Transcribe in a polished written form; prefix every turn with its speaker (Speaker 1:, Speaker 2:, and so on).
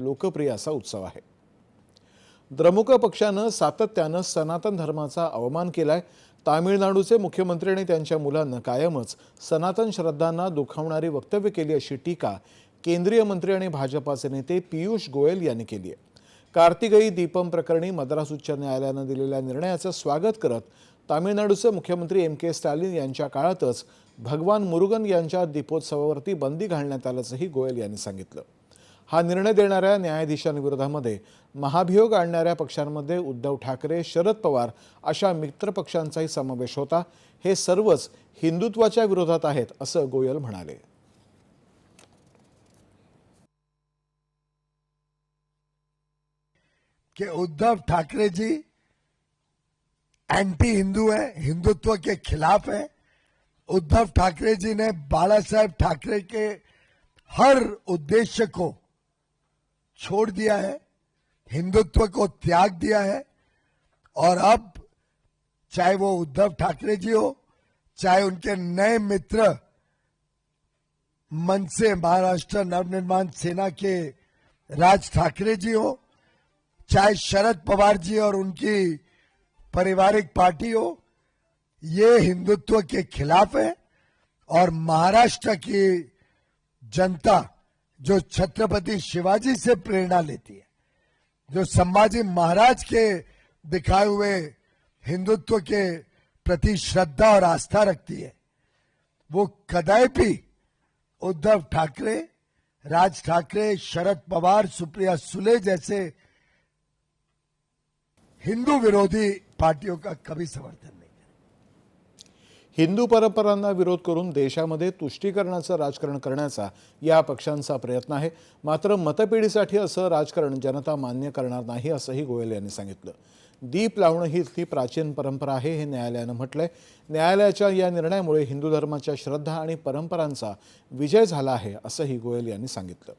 Speaker 1: लोकप्रिय असा उत्सव आहे। द्रमुक पक्षानं सातत्यानं सनातन धर्माचा अवमान केलाय। तामिळनाडूचे मुख्यमंत्री आणि त्यांच्या मुलांना कायमच सनातन श्रद्धांना दुखावणारी वक्तव्य केली अशी टीका केंद्रीय मंत्री आणि भाजपाचे नेते पीयूष गोयल यांनी केली आहे। कार्तिकेय दीपम प्रकरणी मद्रास उच्च न्यायालयाने दिलेल्या निर्णयाचं स्वागत करत तामिळनाडूचे मुख्यमंत्री के स्टॅलिन यांच्या काळातच भगवान मुरुगन यांच्या दीपोत्सवावरती बंदी घालण्यात आल्याचंही गोयल यांनी सांगितलं। हा निर्णय देणाऱ्या न्यायाधीशांविरोधामध्ये महाभियोग आणणाऱ्या पक्षांमध्ये उद्धव ठाकरे, शरद पवार अशा मित्र पक्षांचाही समावेश होता। हे सर्वच हिंदुत्वाच्या विरोधात आहेत असं गोयल म्हणाले।
Speaker 2: कि उद्धव ठाकरे जी एंटी हिंदू है, हिंदुत्व के खिलाफ है। उद्धव ठाकरे जी ने बाला साहेब ठाकरे के हर उद्देश्य को छोड़ दिया है, हिंदुत्व को त्याग दिया है। और अब चाहे वो उद्धव ठाकरे जी हो, चाहे उनके नए मित्र मनसे महाराष्ट्र नवनिर्माण सेना के राज ठाकरे जी हो, चाहे शरद पवार जी और उनकी पारिवारिक पार्टी हो, ये हिंदुत्व के खिलाफ है। और महाराष्ट्र की जनता जो छत्रपति शिवाजी से प्रेरणा लेती है, जो संभाजी महाराज के दिखाए हुए हिंदुत्व के प्रति श्रद्धा और आस्था रखती है, वो कदापि उद्धव ठाकरे, राज ठाकरे, शरद पवार, सुप्रिया सुले जैसे हिंदू विरोधी पार्टियों का कभी समर्थन नहीं।
Speaker 1: हिंदू परंपरांना विरोध करून देशामध्ये तुष्टीकरणाचं राजकारण करण्याचा या पक्षांचा प्रयत्न आहे। मात्र मतपेढीसाठी असं राजकारण जनता मान्य करणार नाही असंही गोयल यांनी सांगितलं। दीप लावणं ही इथली प्राचीन परंपरा आहे हे न्यायालयानं म्हटलंय। न्यायालयाच्या या निर्णयामुळे हिंदू धर्माच्या श्रद्धा आणि परंपरांचा विजय झाला आहे असंही गोयल यांनी सांगितलं।